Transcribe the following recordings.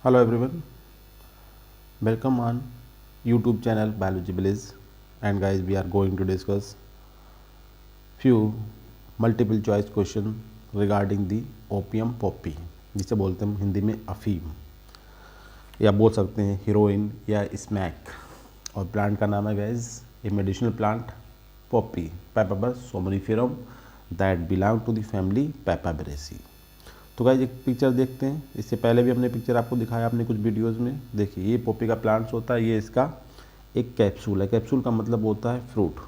Hello everyone, welcome on YouTube channel Biology Village, and guys we are going to discuss few multiple choice question regarding the opium poppy, जिसे बोलते हैं हिंदी में अफीम या बोल सकते हैं हीरोइन या स्मैक। और प्लांट का नाम है guys a medicinal plant poppy Papaver somniferum that belong to the family Papaveraceae. तो गाइज एक पिक्चर देखते हैं। इससे पहले भी हमने पिक्चर आपको दिखाया अपने कुछ वीडियोस में। देखिए ये पॉपी का प्लांट्स होता है, ये इसका एक कैप्सूल है। कैप्सूल का मतलब होता है फ्रूट,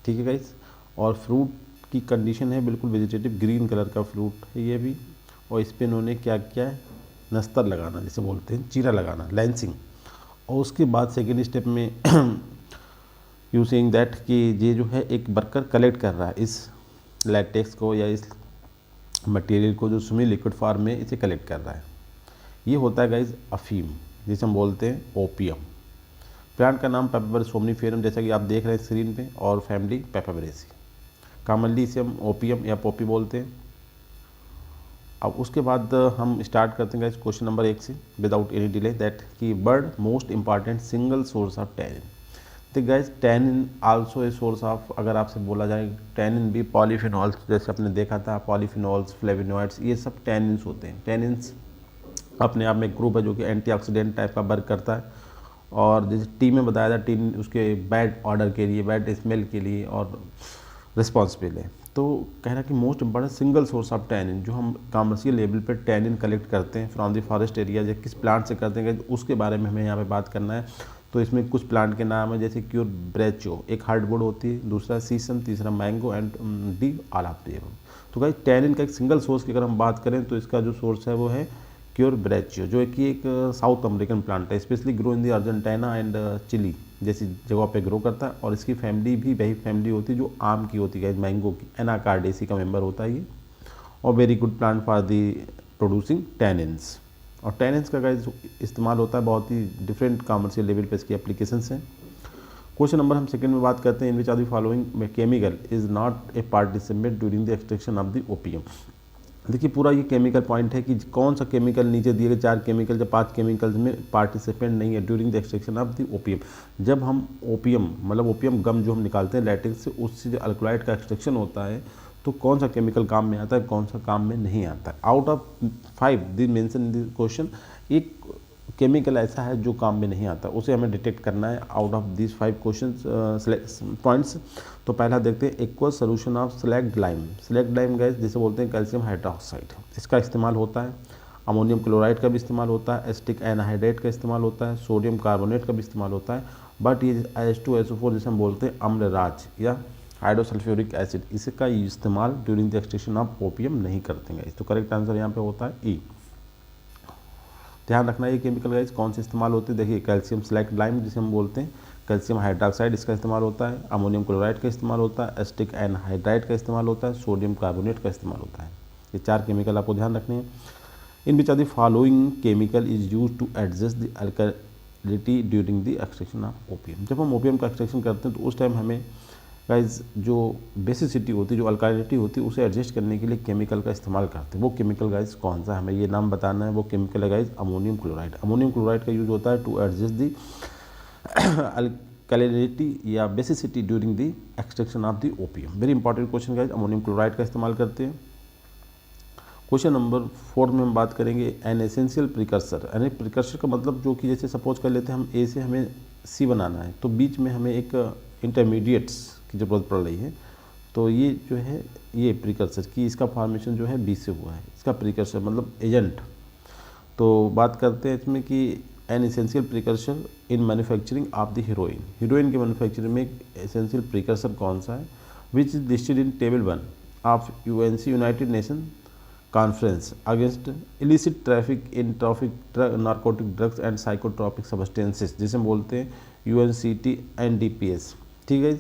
ठीक है गाइज। और फ्रूट की कंडीशन है बिल्कुल वेजिटेटिव, ग्रीन कलर का फ्रूट है ये भी। और इस पर इन्होंने क्या किया है, नस्तर लगाना जिसे बोलते हैं, चीरा लगाना, लैंसिंग। और उसके बाद सेकेंड स्टेप में यू सेइंग दैट कि ये जो है एक वर्कर कलेक्ट कर रहा है इस लैटेक्स को या इस मटेरियल को जो सेमी लिक्विड फॉर्म में इसे कलेक्ट कर रहा है। ये होता है गाइज अफीम, जिसे हम बोलते हैं ओपियम। प्लांट का नाम पेपाबर सोमनिफेरम जैसा कि आप देख रहे हैं स्क्रीन पे, और फैमिली पेपाबरेसी। कॉमनली इसे हम ओपियम या पॉपी बोलते हैं। अब उसके बाद हम स्टार्ट करते हैं गाइज क्वेश्चन नंबर 1 से विदाउट एनी डिले, दैट कि word most important single source of tannin. तो guys tannin also a source of, अगर आपसे बोला जाए टैनिन भी पॉलीफिनॉल्स, जैसे आपने देखा था पॉलीफिनॉल्स, फ्लेविनॉइड्स, ये सब टैनिन्स होते हैं। टैनिन्स अपने आप में एक ग्रुप है जो कि एंटीऑक्सीडेंट टाइप का वर्क करता है। और जैसे टी में बताया था, टी उसके बैड ऑर्डर के लिए, बैड स्मेल के लिए और रिस्पॉन्सिबल है। तो कह रहा है कि most important single source of tannin, जो हम कॉमर्शियल लेवल पर टैनिन कलेक्ट करते हैं फ्रॉम द फॉरेस्ट एरिया, या किस प्लांट से करते हैं उसके बारे में हमें यहाँ पे बात करना है। तो इसमें कुछ प्लांट के नाम है, जैसे क्यूर ब्रेचो, एक हार्डवुड होती है, दूसरा सीसम, तीसरा mango and D all of the above. तो गाइस टैनिन का एक सिंगल सोर्स की अगर हम बात करें तो इसका जो सोर्स है वो है क्यूर ब्रेचियो, जो कि एक साउथ अमेरिकन प्लांट है, specially grow in the Argentina and Chile जैसी जगह पे ग्रो करता है। और इसकी फैमिली भी वही फैमिली होती है जो आम की होती है, मैंगो की, एनाकार्डेसी का मेंबर होता है ये। और very good plant for the producing tannins. और टैनिन्स का गाइस इस्तेमाल होता है बहुत ही डिफरेंट कॉमर्शियल लेवल पे, इसकी एप्लीकेशंस हैं। क्वेश्चन नंबर हम सेकंड में बात करते हैं, in which are the following chemical is not a participate during the extraction of the opium. देखिए पूरा ये केमिकल पॉइंट है कि कौन सा केमिकल नीचे दिए गए 4 केमिकल या 5 केमिकल्स में पार्टिसिपेंट नहीं है during the extraction of the opium. जब हम ओपियम मतलब ओपियम गम जो हम निकालते हैं लैटेक्स से, उससे जो अल्कलॉइड का एक्सट्रैक्शन होता है, तो कौन सा केमिकल काम में आता है, कौन सा काम में नहीं आता है। Out of 5 the mention in the question, एक केमिकल ऐसा है जो काम में नहीं आता, उसे हमें डिटेक्ट करना है out of this 5 question points. तो पहला देखते हैं aqueous solution of slagged lime. Slagged lime gas जिसे बोलते हैं कैल्शियम हाइड्रोक्साइड, इसका इस्तेमाल होता है। अमोनियम क्लोराइड का भी इस्तेमाल होता है, एसिटिक एनहाइड्रेट का इस्तेमाल होता है, सोडियम कार्बोनेट का भी इस्तेमाल होता है। बट ये H2SO4 जिसे हम बोलते हैं अम्लराज या हाइड्रोसल्फ्यूरिक एसिड, इसका इस्तेमाल during the extraction of opium नहीं करते हैं। तो करेक्ट आंसर यहाँ पे होता है ई। ध्यान रखना ये केमिकल गाइस कौन से इस्तेमाल होते हैं। देखिए कैल्शियम स्लैग्ड लाइम जिसे हम बोलते हैं, कैल्शियम हाइड्रोक्साइड इसका इस्तेमाल होता है, अमोनियम क्लोराइड का इस्तेमाल होता है, एसिटिक एनहाइड्राइड का इस्तेमाल होता है, सोडियम कार्बोनेट का इस्तेमाल होता है। ये 4 केमिकल आपको ध्यान रखने हैं। In which are the following chemical is use to adjust the alkalinity during the extraction of opium. जब हम ओपियम का एक्सट्रैक्शन करते हैं तो उस टाइम हमें गाइज जो बेसिसिटी होती है, जो अल्कालिनिटी होती है, उसे एडजस्ट करने के लिए केमिकल का इस्तेमाल करते हैं। वो केमिकल गाइज कौन सा, हमें ये नाम बताना है। वो केमिकल है guys ammonium chloride. Ammonium chloride का यूज होता है टू एडजस्ट दी अल्कालिनिटी या basicity during the extraction of the opium. Very important question guys, ammonium chloride का इस्तेमाल करते हैं। क्वेश्चन नंबर 4 में हम बात करेंगे एन एसेंशियल प्रिकर्सर। यानी प्रिकर्सर का मतलब जो कि जैसे सपोज कर लेते हैं हम ए से हमें सी बनाना है, तो बीच में हमें एक इंटरमीडिएट्स की ज़रूरत पड़ रही है। तो ये जो है ये प्रिकर्सर की, इसका फॉर्मेशन जो है बी से हुआ है, इसका प्रिकर्सर मतलब एजेंट। तो बात करते हैं इसमें कि an essential precursor in manufacturing of the heroin. Heroin के मैन्युफैक्चरिंग में एक एसेंशियल प्रिकर्सर कौन सा है, which is listed in table 1 of UNC United Nation conference against illicit traffic in traffic narcotic drugs and psychotropic substances, जिसे हम बोलते हैं UNCT NDPS। ठीक है।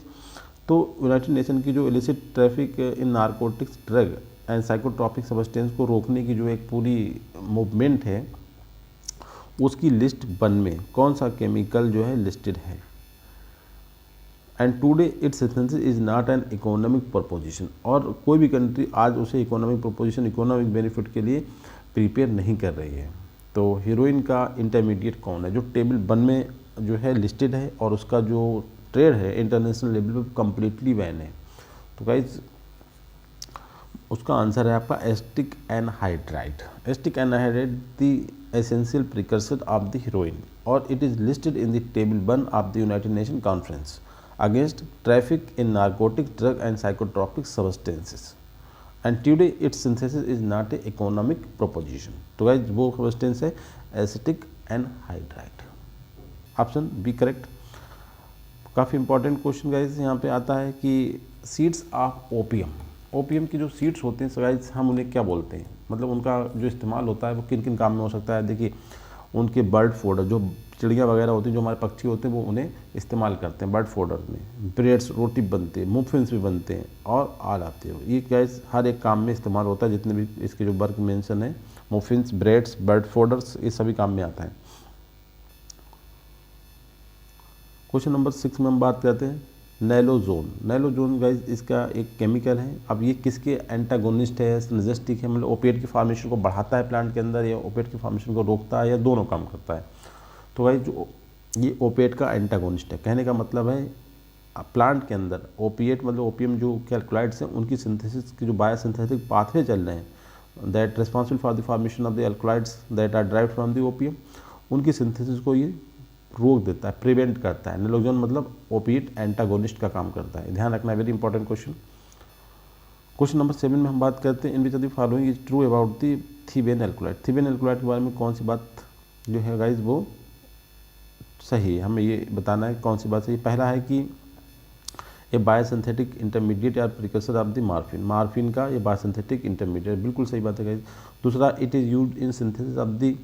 तो यूनाइटेड नेशन की जो illicit traffic in narcotics drug and psychotropic substance को रोकने की जो एक पूरी मूवमेंट है, उसकी लिस्ट 1 में कौन सा केमिकल जो है लिस्टेड है। And today it's essential is not an economic preposition. और कोई भी कंट्री आज उसे इकोनॉमिक प्रपोजिशन, इकोनॉमिक बेनिफिट के लिए प्रिपेयर नहीं कर रही है। तो हीरोइन का इंटरमीडिएट कौन है जो टेबल 1 में जो है लिस्टेड है और उसका जो ट्रेड है इंटरनेशनल लेवल पे कम्प्लीटली बैन है? तो गाइज उसका आंसर है आपका acetic anhydride. Acetic anhydride the essential precursor of the heroin और it is listed in the table 1 of the United Nation conference against traffic in narcotic drug and psychotropic substances and today its synthesis is not a economic proposition. तो guys वो substance है acetic anhydride, option B correct. काफ़ी important question guys यहाँ पे आता है कि seeds of opium, opium की जो सीड्स होते हैं गाइज हम उन्हें क्या बोलते हैं, मतलब उनका जो इस्तेमाल होता है वो किन किन काम में हो सकता है? देखिए उनके बर्ड फोडर, जो चिड़िया वगैरह होती हैं, जो हमारे पक्षी होते हैं वो उन्हें इस्तेमाल करते हैं बर्ड फोडर में। ब्रेड्स, रोटी बनते हैं, मुफिन्स भी बनते हैं और आल आते हैं। ये गाइज हर एक काम में इस्तेमाल होता है, जितने भी इसके जो वर्क मेंशन है, मुफिन्स, ब्रेड्स, बर्ड फोडर्स, ये सभी काम में आता है। क्वेश्चन नंबर 6 में हम बात करते हैं नैलोजोन। नैलोजोन गाइज इसका एक केमिकल है। अब ये किसके एंटागोनिस्ट है, सिनर्जिस्टिक है, मतलब ओपिएट की फॉर्मेशन को बढ़ाता है प्लांट के अंदर या ओपिएट की फॉर्मेशन को रोकता है या दोनों काम करता है? तो गाइज जो ये ओपिएट का एंटागोनिस्ट है, कहने का मतलब है प्लांट के अंदर ओपिएट मतलब ओपियम जो एल्कलॉइड्स हैं उनकी सिंथेसिस की जो बायोसिंथेटिक पाथवे चल रहे हैं that responsible for the formation of the alkaloids that are derived from the opium, उनकी सिंथेसिस को ये रोक देता है, प्रिवेंट करता है। नैलोजोन मतलब ओपिएट एंटागोनिस्ट का काम करता है, ध्यान रखना, very important question. Question number 7 में हम बात करते हैं in which of the following is true about the thebaine alkaloid. Thebaine alkaloid के बारे में कौन सी बात जो है गाइज वो सही है, हमें ये बताना है कौन सी बात सही। पहला है कि ये बायोसिंथेटिक इंटरमीडिएट या precursor of the morphine, morphine का ये बायोसिंथेटिक इंटरमीडिएट, बिल्कुल सही बात है गाइज। दूसरा, it is used in synthesis of the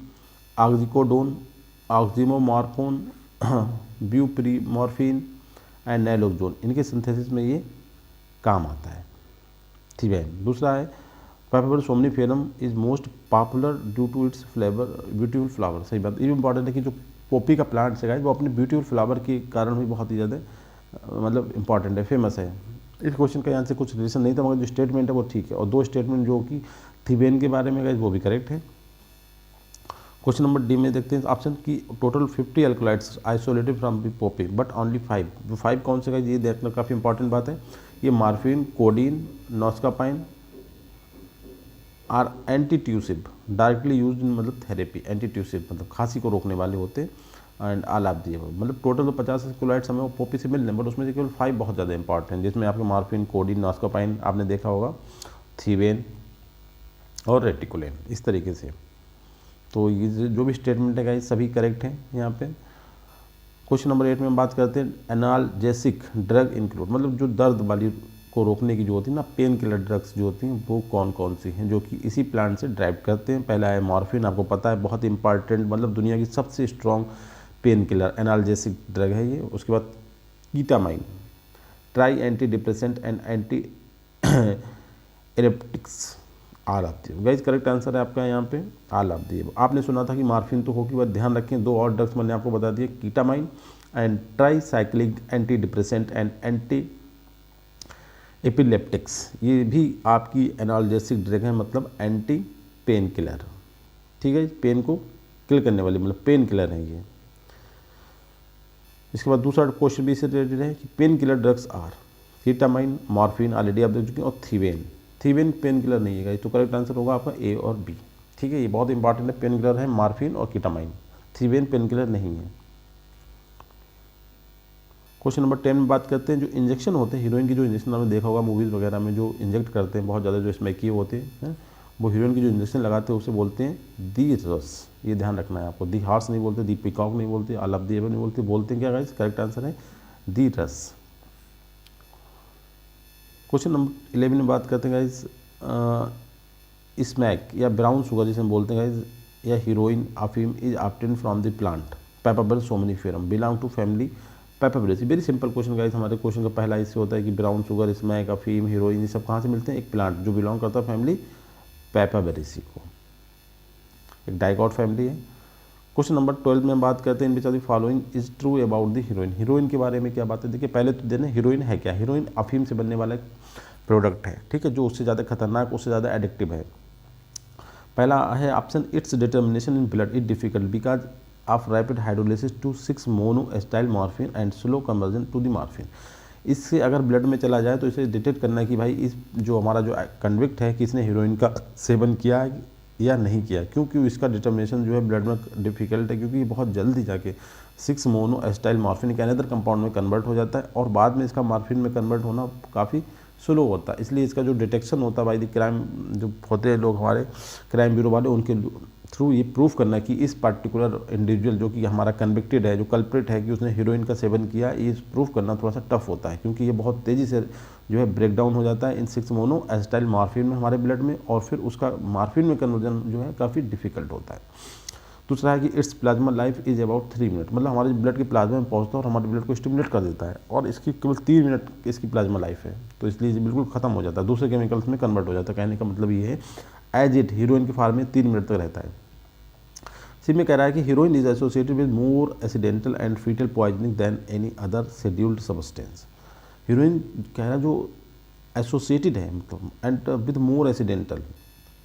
oxycodone, oxymorphone, buprenorphine and naloxone, इनके सिंथेसिस में ये काम आता है थीवेन। दूसरा है papaver somniferum is most popular due to its flavour beautiful flower, सही बात। ये भी इंपॉर्टेंट है कि जो पोपी का प्लांट है वो अपने ब्यूटीफुल फ्लावर के कारण भी बहुत ही ज़्यादा मतलब इंपॉर्टेंट है, फेमस है। इस क्वेश्चन का यहाँ से कुछ रिलेशन नहीं था, मगर जो स्टेटमेंट है वो ठीक है, और दो स्टेटमेंट जो कि थीवेन के बारे में गाइस वो भी करेक्ट है। क्वेश्चन नंबर डी में देखते हैं ऑप्शन की total 50 alkaloids isolated from the Poppy but only 5, जो 5 कौन से गाइस ये देखना काफ़ी इंपॉर्टेंट बात है। ये morphine, codeine, noscapine are antitussive directly use in मतलब थेरेपी, एंटीट्यूसिव मतलब खांसी को रोकने वाले होते हैं एंड आल ऑफ दी मतलब टोटल तो 50 एल्कलॉइड्स हमें पोपी से मिल रहे हैं, बट उसमें से केवल 5 बहुत ज़्यादा इंपॉर्टेंट हैं, जिसमें आपके मार्फिन, कोडीन, नॉस्कापाइन आपने देखा होगा, थीवेन और रेटिकुलेन, इस तरीके से। तो ये जो भी स्टेटमेंट है सभी करेक्ट हैं यहाँ पे। क्वेश्चन नंबर 8 में हम बात करते हैं एनाल्जेसिक ड्रग इंक्लूड, मतलब जो दर्द वाली को रोकने की जो होती है ना, पेन किलर ड्रग्स जो होती हैं वो कौन कौन सी हैं जो कि इसी प्लांट से ड्राइव करते हैं। पहला है मॉर्फिन, आपको पता है बहुत इंपॉर्टेंट, मतलब दुनिया की सबसे strong painkiller analgesic drug है ये। उसके बाद ketamine, tri antidepressant and antiepileptics, all of the. Guys correct answer है आपका यहाँ पे आल ऑफ दी। आपने सुना था कि मार्फिन तो होगी, बस ध्यान रखें 2 और ड्रग्स मैंने आपको बता दिए, ketamine and tricyclic antidepressant and antiepileptics, ये भी आपकी एनाल्जेसिक ड्रग है, मतलब एंटी पेन किलर, ठीक है, पेन को किल करने वाली मतलब पेन किलर है ये। इसके बाद दूसरा क्वेश्चन भी इससे रिलेटेड है कि painkiller drugs are ketamine, morphine already आप देख चुके हैं, और थीवेन। थीवेन पेन किलर नहीं है, तो करेक्ट आंसर होगा आपका ए और बी, ठीक है, ये बहुत इंपॉर्टेंट है। पेन किलर है मार्फिन और कीटामाइन, थीवेन पेन किलर नहीं है। क्वेश्चन नंबर 10 में बात करते हैं जो इंजेक्शन होते हैं हीरोइन की, जो इंजेक्शन आपने देखा होगा मूवीज़ वगैरह में जो इंजेक्ट करते हैं बहुत ज़्यादा, जो इसमें किए होते हैं वो हीरोइन की जो इंजेक्शन लगाते हैं उसे बोलते हैं दी रस, ये ध्यान रखना है आपको। दी हार्स नहीं बोलते, दी पिकॉक नहीं बोलते, ऑल ऑफ दी एबव नहीं बोलते, बोलते हैं क्या गाइस, करेक्ट आंसर है दी रस। क्वेश्चन नंबर 11 में बात करते हैं गाइस स्मैक या ब्राउन शुगर जिसे हम बोलते हैं गाइस, या हीरोइन अफीम is obtain from the plant Papaver somniferum belong to family Papaveraceae. Very simple question guys, हमारे क्वेश्चन का पहला इससे होता है कि ब्राउन शुगर, स्मैक, अफीम, हीरोइन ये सब कहाँ से मिलते हैं, एक प्लांट जो बिलोंग करता है फैमिली पैपावरेसी को, एक डाइकॉट फैमिली है। क्वेश्चन नंबर 12 में हम बात करते हैं in which of the following is true about the heroin. Heroin के बारे में क्या बात है, देखिए पहले तो देने हीरोइन है क्या, हीरोइन अफीम से बनने वाला एक प्रोडक्ट है, ठीक है, जो उससे ज़्यादा खतरनाक, उससे ज़्यादा एडिक्टिव है। पहला है option, its determination in blood is difficult because of rapid hydrolysis to 6 mono acetyl morphine and slow conversion to the morphine. इससे अगर ब्लड में चला जाए तो इसे डिटेक्ट करना है कि भाई इस जो हमारा जो कन्विक्ट है कि इसने हीरोइन का सेवन किया है या नहीं किया, क्योंकि इसका डिटर्मिनेशन जो है ब्लड में डिफिकल्ट है, क्योंकि ये बहुत जल्दी जाके 6 मोनो एस्टाइल मॉर्फिन के अनदर कंपाउंड में कन्वर्ट हो जाता है और बाद में इसका मॉर्फिन में कन्वर्ट होना काफ़ी स्लो होता है। इसलिए इसका जो डिटेक्शन होता है भाई द क्राइम जो होते हैं लोग हमारे क्राइम ब्यूरो वाले, उनके थ्रू ये प्रूफ करना कि इस पार्टिकुलर इंडिविजुअल जो कि हमारा कन्विक्टेड है, जो कल्प्रिट है कि उसने हीरोइन का सेवन किया, ये प्रूफ करना थोड़ा सा टफ होता है, क्योंकि ये बहुत तेज़ी से जो है ब्रेक डाउन हो जाता है इन 6 मोनो एस्टाइल मॉर्फिन में हमारे ब्लड में, और फिर उसका मॉर्फिन में कन्वर्जन जो है काफ़ी डिफिकल्ट होता है। दूसरा है कि it's plasma life is about 3 minute, मतलब हमारे ब्लड के प्लाज्मा में पहुंचता है और हमारे ब्लड को स्टिमुलेट कर देता है, और इसकी केवल 3 मिनट इसकी प्लाज्मा लाइफ है, तो इसलिए ये बिल्कुल खत्म हो जाता है, दूसरे केमिकल्स में कन्वर्ट हो जाता है। कहने का मतलब ये है एज इट हीरोइन के फॉर्म में 3 मिनट तक रहता है। सी में कह रहा है कि heroin is associated with more accidental and fetal poisoning than any other scheduled substance. Heroin कह रहा है जो एसोसिएटेड है मतलब and with more accidental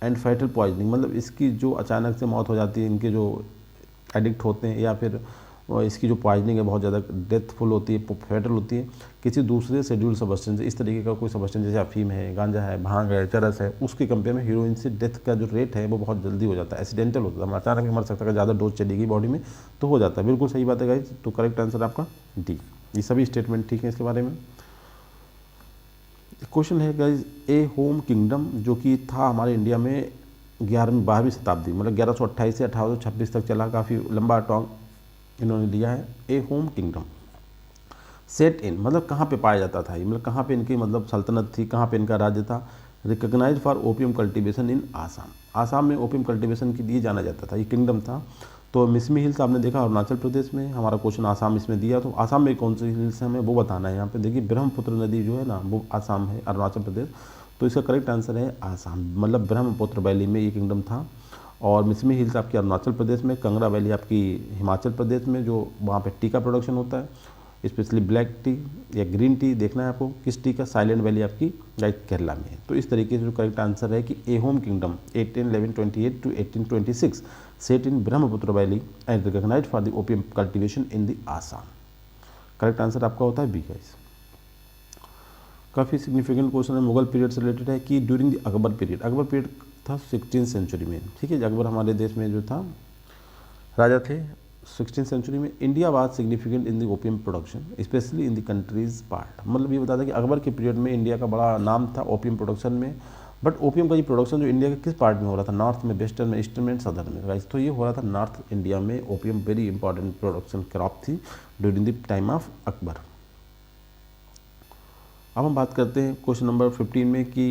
and fatal poisoning, मतलब इसकी जो अचानक से मौत हो जाती है, इनके जो एडिक्ट होते हैं, या फिर इसकी जो पॉइजनिंग है बहुत ज़्यादा डेथफुल होती है, फैटल होती है किसी दूसरे शेड्यूल सब्सटेंस से, इस तरीके का कोई सब्सटेंस जैसे अफीम है, गांजा है, भांग है, चरस है, उसके कंपेयर में हीरोइन से डेथ का जो रेट है वो बहुत जल्दी हो जाता है, एक्सीडेंटल होता है, अचानक मर सकता है, ज़्यादा डोज चलेगी बॉडी में तो हो जाता है। बिल्कुल सही बात है गाइस, तो करेक्ट आंसर आपका डी। ये सभी स्टेटमेंट ठीक है इसके बारे में। क्वेश्चन है गाइज, ए होम किंगडम जो कि था हमारे इंडिया में 12वीं शताब्दी, मतलब 1128 से 1826 तक चला, काफ़ी लंबा टॉन्ग इन्होंने लिया है। ए होम किंगडम सेट इन, मतलब कहाँ पे पाया जाता था ये, मतलब कहाँ पे इनकी मतलब सल्तनत थी, कहाँ पे इनका राज्य था। Recognise for opium cultivation in Assam, Assam में ओपियम कल्टीवेशन के लिए जाना जाता था, ये किंगडम था। तो मिसमी हिल्स आपने देखा अरुणाचल प्रदेश में, हमारा क्वेश्चन आसाम इसमें दिया, तो आसाम में कौन सी हिल्स है हमें वो बताना है। यहाँ पे देखिए ब्रह्मपुत्र नदी जो है ना वो आसाम है, अरुणाचल प्रदेश, तो इसका करेक्ट आंसर है आसाम, मतलब ब्रह्मपुत्र वैली में ये किंगडम था। और मिसमी हिल्स आपकी अरुणाचल प्रदेश में, कंगरा वैली आपकी हिमाचल प्रदेश में, जो वहाँ पे टी का प्रोडक्शन होता है, स्पेशली ब्लैक टी या ग्रीन टी, देखना है आपको किस टी का। साइलेंट वैली आपकी राइट केरला में है। तो इस तरीके से जो करेक्ट आंसर है कि Ahom kingdom 1128 to 1826 set in Brahmaputra valley and recognized for the opium cultivation in the Assam. Correct answer आपका होता है बी गाइस। काफ़ी सिग्निफिकेंट क्वेश्चन है, मुगल पीरियड से रिलेटेड है कि during the Akbar period, Akbar period था 16th सेंचुरी में, ठीक है, अकबर हमारे देश में जो था राजा थे 16th सेंचुरी में। India was significant in the opium production specially in the countries part, मतलब ये बताता है कि अकबर के पीरियड में इंडिया का बड़ा नाम था ओपियम प्रोडक्शन में, बट ओपियम का ये प्रोडक्शन जो इंडिया के किस पार्ट में हो रहा था, नॉर्थ में, वेस्टर्न में, ईस्टर्न में, सदर्न में गाइस, तो ये हो रहा था नॉर्थ इंडिया में। Opium very important production crop थी during the time of Akbar. अब हम बात करते हैं क्वेश्चन नंबर 15 में कि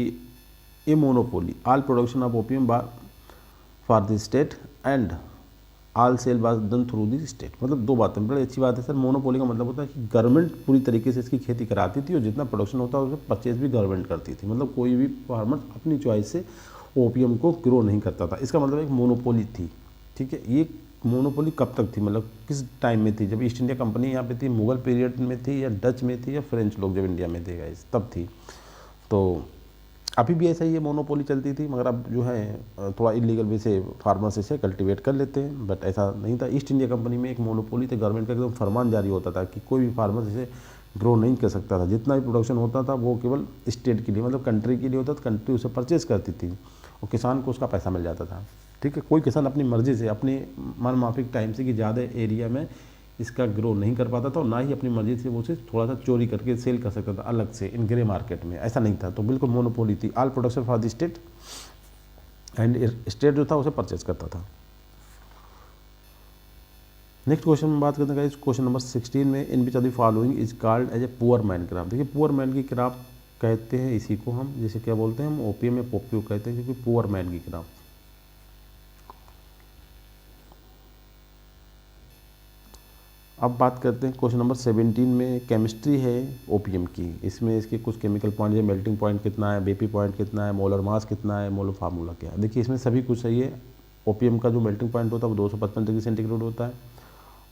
a monopoly all production of opium for the state and all sale was done through the state, मतलब दो बातें, बड़ी अच्छी बात है सर। मोनोपोली का मतलब होता है कि गवर्नमेंट पूरी तरीके से इसकी खेती कराती थी और जितना प्रोडक्शन होता है उसमें परचेज भी गवर्नमेंट करती थी, मतलब कोई भी फार्मर अपनी चॉइस से ओपियम को ग्रो नहीं करता था। इसका मतलब एक मोनोपोली थी, ठीक है। ये मोनोपोली कब तक थी, मतलब किस टाइम में थी, जब ईस्ट इंडिया कंपनी यहाँ पे थी, मुगल पीरियड में थी, या डच में थी, या फ्रेंच लोग जब इंडिया में थे गाइस तब थी। तो अभी भी ऐसा ही है, मोनोपोली चलती थी, मगर अब जो है थोड़ा इलीगल वे से फार्मर्स इसे कल्टीवेट कर लेते हैं, बट ऐसा नहीं था। ईस्ट इंडिया कंपनी में एक मोनोपोली थे, गवर्नमेंट का एकदम फरमान जारी होता था कि कोई भी फार्मर इसे ग्रो नहीं कर सकता था, जितना भी प्रोडक्शन होता था वो केवल स्टेट के लिए, मतलब कंट्री के लिए होता था, कंट्री उसे परचेज करती थी और किसान को उसका पैसा मिल जाता था, ठीक है। कोई किसान अपनी मर्जी से, अपनी मन माफिक टाइम से कि ज़्यादा एरिया में इसका ग्रो नहीं कर पाता था, और ना ही अपनी मर्जी से वो उसे थोड़ा सा चोरी करके सेल कर सकता था अलग से इन ग्रे मार्केट में, ऐसा नहीं था। तो बिल्कुल मोनोपोली थी, all production for the state and state जो था उसे परचेज करता था। नेक्स्ट क्वेश्चन में बात करते हैं क्वेश्चन नंबर 16 में, in which of the following is called as a poor man craft. देखिए पुअर मैन की क्राफ्ट कहते हैं इसी को हम, जैसे क्या बोलते हैं हम ओपीएम में पोपियो कहते हैं, क्योंकि पुअर मैन की क्राफ्ट। अब बात करते हैं क्वेश्चन नंबर 17 में, केमिस्ट्री है ओपीएम की, इसमें इसके कुछ केमिकल पॉइंट है, मेल्टिंग पॉइंट कितना है, बीपी पॉइंट कितना है, मोलर मास कितना है, मोलर फार्मूला क्या है। देखिए इसमें सभी कुछ सही है। ओपीएम का जो मेल्टिंग पॉइंट होता है वो 255 डिग्री सेंटीग्रेड होता है,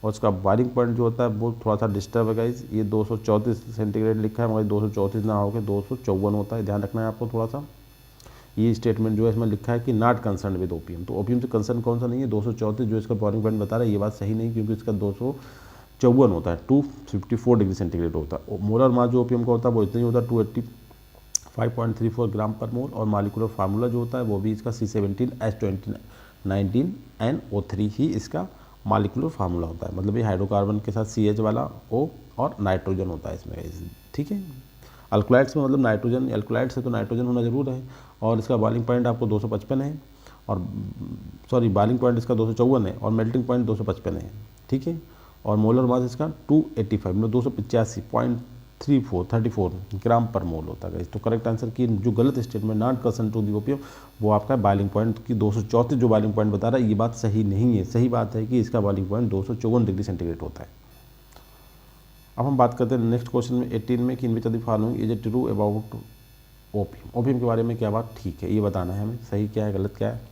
और उसका बॉइलिंग पॉइंट जो होता है वो थोड़ा सा डिस्टर्ब है गाइस, ये 234 सेंटीग्रेड लिखा है, मगर 234 ना होकर 254 होता है, ध्यान रखना है आपको थोड़ा सा। ये स्टेटमेंट जो है इसमें लिखा है कि नॉट कंसर्न विद ओपीएम, तो ओपीएम से कंसर्न कौन सा नहीं है, 234 जो इसका बॉइलिंग पॉइंट बता रहा है ये बात सही नहीं, क्योंकि इसका 254 होता है, 254 डिग्री सेंटीग्रेड होता है। मोलर मास जो ओपीएम का होता है वो इतना ही होता है 285.34 ग्राम पर मोल, और मालिकुलर फार्मूला जो होता है वो भी इसका C17H19NO3 ही इसका मालिकुलर फार्मूला होता है। मतलब ये हाइड्रोकार्बन के साथ CH वाला O और नाइट्रोजन होता है इसमें, ठीक है। अल्कोलाइड्स में मतलब नाइट्रोजन, अल्कोलाइड्स है तो नाइट्रोजन होना जरूर है, और इसका बॉइलिंग पॉइंट आपको 255 है, और सॉरी बॉइलिंग पॉइंट इसका 254 है, और मेल्टिंग पॉइंट 255 है, ठीक है। और मोलर मास इसका 285 मतलब 285.34 ग्राम पर मोल होता है। तो करेक्ट आंसर की जो गलत statement not concern to the opium वो आपका बॉइलिंग पॉइंट की 234 जो बॉइलिंग पॉइंट बता रहा है ये बात सही नहीं है। सही बात है कि इसका बॉइलिंग पॉइंट 254 डिग्री सेंटीग्रेड होता है। अब हम बात करते हैं नेक्स्ट क्वेश्चन में 18 में कि in which of the following is it true about opium. Opium के बारे में क्या बात ठीक है ये बताना है हमें, सही क्या है गलत क्या है।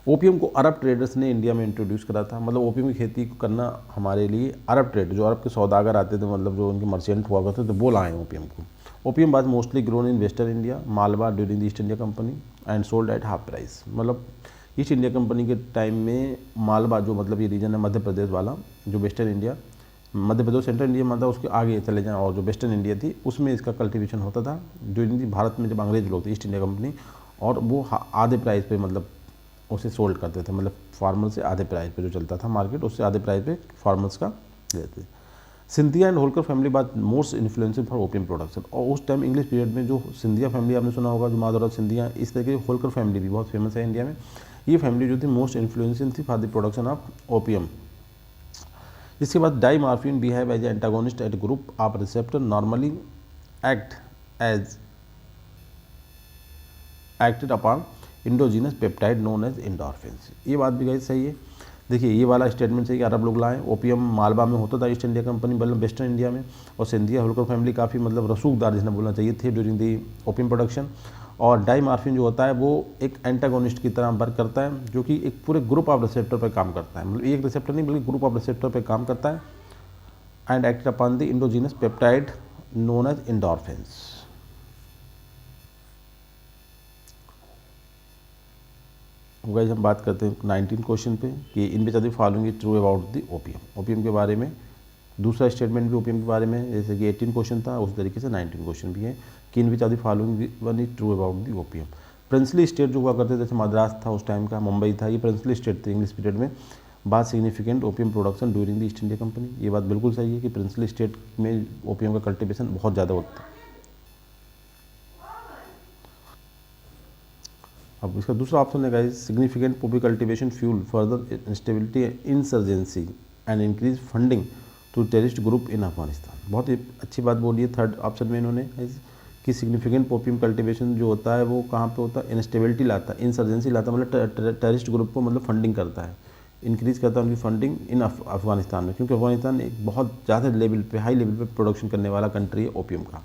ओपीएम को अरब ट्रेडर्स ने इंडिया में इंट्रोड्यूस करा था। मतलब ओपीएम की खेती को करना हमारे लिए अरब ट्रेड, जो अरब के सौदागर आते थे, मतलब जो उनके मर्चेंट हुआ करते थे, वो लाए ओपीएम को। Opium was mostly grown in western India, Malwa during the East India company and sold at half price. मतलब ईस्ट इंडिया कंपनी के टाइम में मालवा जो मतलब ये रीजन है मध्य प्रदेश वाला, जो western India, Madhya Pradesh central India मतलब उसके आगे चले जाएँ, और जो वेस्टर्न इंडिया थी उसमें इसका कल्टीवेशन होता था। ड्यूरिंग भारत में जब अंग्रेज लोग थे ईस्ट इंडिया कंपनी, और वो आधे प्राइस पे मतलब उसे सोल्ड करते थे, मतलब फार्मर से आधे प्राइस पे जो चलता था मार्केट उससे आधे प्राइस पे फार्मर्स का देते थे। सिंधिया एंड होलकर फैमिली बात most influencing for opium production. और उस टाइम इंग्लिश पीरियड में जो सिंधिया फैमिली आपने सुना होगा, जो माधवराव सिंधिया, इस तरह की होलकर फैमिली भी बहुत फेमस है इंडिया में। ये फैमिली जो थी मोस्ट इन्फ्लुएंसिंग थी for the production of opium. इसके बाद diamorphine behave as antagonist at group of receptor normally acted upon endogenous peptide known as endorphins. ये बात भी गई सही है। देखिए ये वाला स्टेटमेंट सही कि अरब लोग लाएं। ओपीएम मालवा में होता था ईस्ट इंडिया कंपनी मतलब वेस्टर्न इंडिया में, और सिंधिया होलकर फैमिली काफ़ी मतलब रसूखदार जिसने बोलना चाहिए थे ड्यूरिंग दी ओपीएम प्रोडक्शन। और डाइमॉर्फिन जो होता है वो एक एंटागोनिस्ट की तरह वर्क करता है, जो कि एक पूरे ग्रुप ऑफ रिसेप्टर पर काम करता है, मतलब एक रिसेप्टर नहीं बल्कि ग्रुप ऑफ रिसेप्टर पर काम करता है। And acted upon the endogenous peptide known as endorphins. Guys हम बात करते हैं 19 क्वेश्चन पे कि in which of the following is true about the opium. Opium के बारे में दूसरा स्टेटमेंट भी ओपीएम के बारे में, जैसे कि 18 क्वेश्चन था उस तरीके से 19 क्वेश्चन भी है कि in which of the following one is true about the opium. Princely state जो हुआ करते थे, जैसे मद्रास था उस टाइम का, मुंबई था, ये प्रिंसली स्टेट थे इंग्लिश पीरियड में। बात significant opium production during the East India company, ये बात बिल्कुल सही है कि प्रिंसली स्टेट में ओपीएम का कल्टिवेशन बहुत ज़्यादा होता है। अब इसका दूसरा ऑप्शन है guys, significant poppy cultivation fuel further instability insurgency and increase funding to terrorist group in Afghanistan. बहुत ही अच्छी बात बोली है थर्ड ऑप्शन में इन्होंने कि सिग्निफिकेंट पॉपियम कल्टीवेशन जो होता है वो कहाँ पे होता है, इंस्टेबिलिटी लाता है, इंसर्जेंसी लाता है, मतलब टेररिस्ट ग्रुप को मतलब फंडिंग करता है, इंक्रीज़ करता है उनकी फंडिंग इन अफगानिस्तान में, क्योंकि अफगानिस्तान एक बहुत ज़्यादा लेवल पे हाई लेवल पे प्रोडक्शन करने वाला कंट्री है ओपीएम का।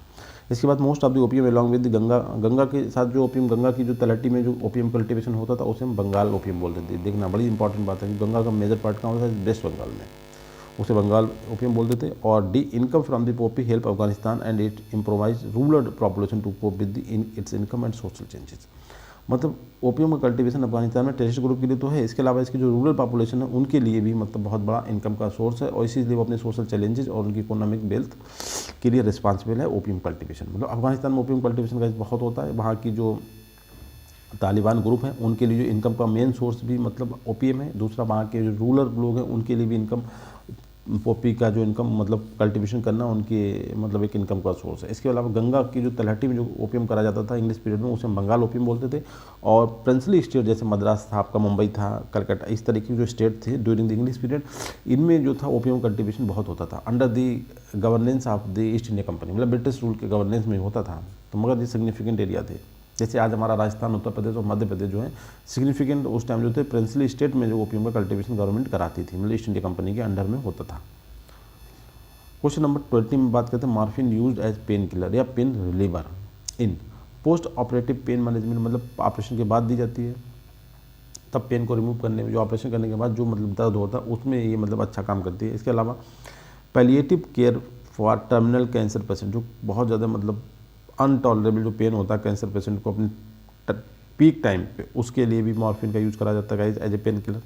इसके बाद most of the opium along with Ganga के साथ जो ओपीएम, गंगा की जो तलहटी में जो ओपीएम कल्टीवेशन होता था उसे हम बंगाल ओपीएम बोलते थे। देखना बड़ी इंपॉर्टेंट बात है कि गंगा का मेजर पार्ट कहाँ होता है, वेस्ट बंगाल में, उसे बंगाल ओपीएम बोलते थे। और the income from the poppy help Afghanistan and it improvise rural population to cope with its income and social changes. मतलब ओपीएम का कल्टीवेशन अफगानिस्तान में टेररिस्ट ग्रुप के लिए तो है, इसके अलावा इसकी जो रूरल पॉपुलेशन है उनके लिए भी मतलब बहुत बड़ा इनकम का सोर्स है, और इसीलिए वो अपने सोशल चैलेंजेस और उनकी इकोनॉमिक वेल्थ के लिए रिस्पॉन्सिबल है ओपीएम कल्टीवेशन। मतलब अफगानिस्तान में ओपीएम कल्टीवेशन का बहुत होता है। वहाँ की जो तालिबान ग्रुप हैं उनके लिए जो इनकम का मेन सोर्स भी मतलब ओपीएम है। दूसरा वहाँ के जो रूरल लोग हैं उनके लिए भी इनकम, पॉपी का जो इनकम मतलब कल्टीवेशन करना उनके मतलब एक इनकम का सोर्स है। इसके अलावा गंगा की जो तलहटी में जो ओपीएम करा जाता था इंग्लिश पीरियड में उसे हम बंगाल ओपीएम बोलते थे। और प्रिंसली स्टेट जैसे मद्रास था आपका, मुंबई था, कलकत्ता, इस तरीके के जो स्टेट थे ड्यूरिंग द इंग्लिश पीरियड, इनमें जो था ओपीएम कल्टीवेशन बहुत होता था under the governance of the East India company, मतलब ब्रिटिश रूल के गवर्नेंस में होता था। तो मगर ये सिग्निफिकेंट एरिया थे, जैसे आज हमारा राजस्थान, उत्तर प्रदेश और मध्य प्रदेश जो है सिग्निफिकेंट उस टाइम जो थे प्रिंसली स्टेट में जो ओपीएम का कल्टीवेशन गवर्नमेंट कराती थी, मतलब ईस्ट इंडिया कंपनी के अंडर में होता था। क्वेश्चन नंबर 20 में बात करते हैं morphine used as pain killer या pain reliever in post operative pain management, मतलब ऑपरेशन के बाद दी जाती है, तब पेन को रिमूव करने में, जो ऑपरेशन करने के बाद जो मतलब दर्द होता है उसमें ये मतलब अच्छा काम करती है। इसके अलावा palliative care for terminal cancer patient, जो बहुत ज़्यादा मतलब अनटॉलरेबल जो पेन होता है कैंसर पेशेंट को अपने पीक टाइम पे, उसके लिए भी मॉर्फिन का यूज़ करा जाता है guys as a pain killer.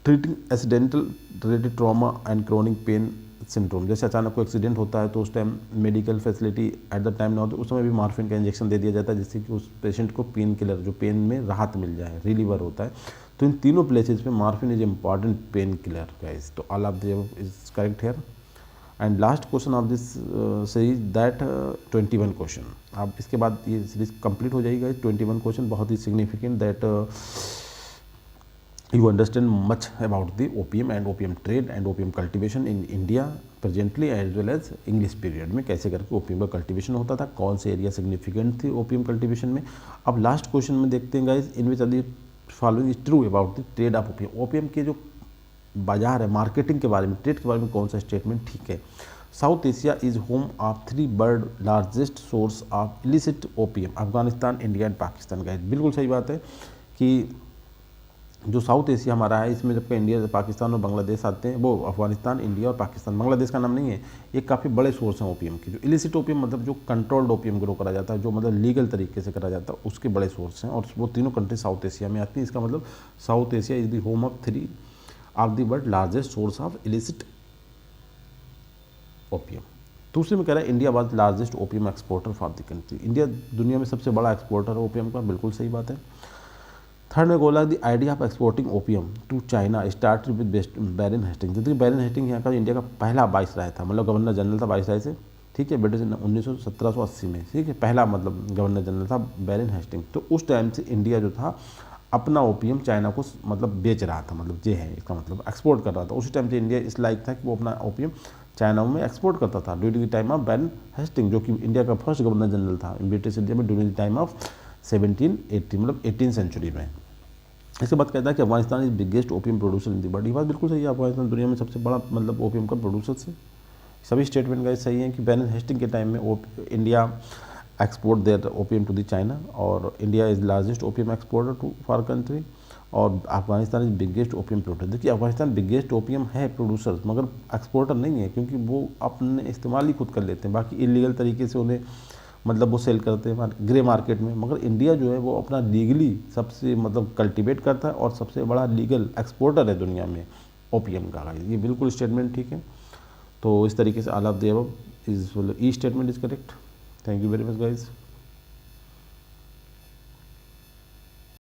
Treating accidental related trauma and chronic pain syndrome, जैसे अचानक कोई एक्सीडेंट होता है तो उस time medical facility at the time ना होती, उस समय भी मॉर्फिन का इंजेक्शन दे दिया जाता है जिससे कि उस पेशेंट को पेन किलर, जो पेन में राहत मिल जाए, रिलीवर होता है। तो इन तीनों प्लेसेस पे morphine is important painkiller guys. तो all of the above is correct here. And last question of this series that 21 question. अब इसके बाद ये सीरीज कंप्लीट हो जाएगी। 21 क्वेश्चन बहुत ही significant that you understand much about the opium and opium trade and opium cultivation in India presently as well as English period में कैसे करके ओपियम का कल्टीवेशन होता था, कौन से एरिया सिग्निफिकेंट थे ओपियम कल्टीवेशन में। अब लास्ट क्वेश्चन में देखते हैं guys, in which are following is true about the trade of opium. Opium के जो बाजार है, मार्केटिंग के बारे में, ट्रेड के बारे में कौन सा स्टेटमेंट ठीक है। South Asia is home of 3 world largest source of illicit opium, Afghanistan, India and Pakistan. Guys बिल्कुल सही बात है कि जो साउथ एशिया हमारा है, इसमें जबकि इंडिया, पाकिस्तान और बांग्लादेश आते हैं, वो अफगानिस्तान, इंडिया और पाकिस्तान, बांग्लादेश का नाम नहीं है, ये काफ़ी बड़े सोर्स हैं ओपियम के। जो इलिसिट ओपियम मतलब जो कंट्रोल्ड ओपियम ग्रो करा जाता है, जो मतलब लीगल तरीके से करा जाता है, उसके बड़े सोर्स हैं, और वो तीनों कंट्री साउथ एशिया में आती हैं। इसका मतलब south Asia is the home of 3 of the world largest source of illicit opium. दूसरे में कह रहा है India was largest opium exporter for the country. India दुनिया में सबसे बड़ा एक्सपोर्टर है ओपियम का, बिल्कुल सही बात है। थर्ड में बोला the idea of exporting opium to China start with Baron Hasting. जैसे बैरन हेस्टिंग यहाँ का इंडिया का पहला वाइसराय था, मतलब गवर्नर जनरल था वाइसराय से, ठीक है, ब्रिटिश 1780 में, ठीक है, पहला मतलब गवर्नर जनरल था बैरन हेस्टिंग। तो उस टाइम से इंडिया जो था अपना ओपियम चाइना को मतलब बेच रहा था, मतलब ये है इसका मतलब एक्सपोर्ट कर रहा था। उसी टाइम से इंडिया इस लायक था कि वो अपना ओपियम चाइना में एक्सपोर्ट करता था during the time of Baron Hasting, जो कि इंडिया का फर्स्ट गवर्नर जनरल था ब्रिटिश इंडिया में ड्यूरिंग द टाइम ऑफ 1780, मतलब 18th सेंचुरी में। इसके बाद कहता है कि Afghanistan is biggest opium producer in the world. ये बात बिल्कुल सही है, अफगानिस्तान दुनिया में सबसे बड़ा मतलब ओपियम का प्रोड्यूसर से। सभी स्टेटमेंट का सही है कि बैरन हेस्टिंग के टाइम में India export their opium to the China, और India is largest opium exporter to four country, और Afghanistan is biggest opium producer. देखिए अफगानिस्तान बिगेस्ट ओपियम है प्रोड्यूसर, मगर एक्सपोर्टर नहीं है, क्योंकि वो अपने इस्तेमाल ही खुद कर लेते हैं, बाकी इलीगल तरीके से उन्हें मतलब वो सेल करते हैं ग्रे मार्केट में। मगर इंडिया जो है वो अपना लीगली सबसे मतलब कल्टीवेट करता है और सबसे बड़ा लीगल एक्सपोर्टर है दुनिया में ओपियम का। ये बिल्कुल स्टेटमेंट ठीक है। तो इस तरीके से all of the above is e statement is correct. Thank you very much guys.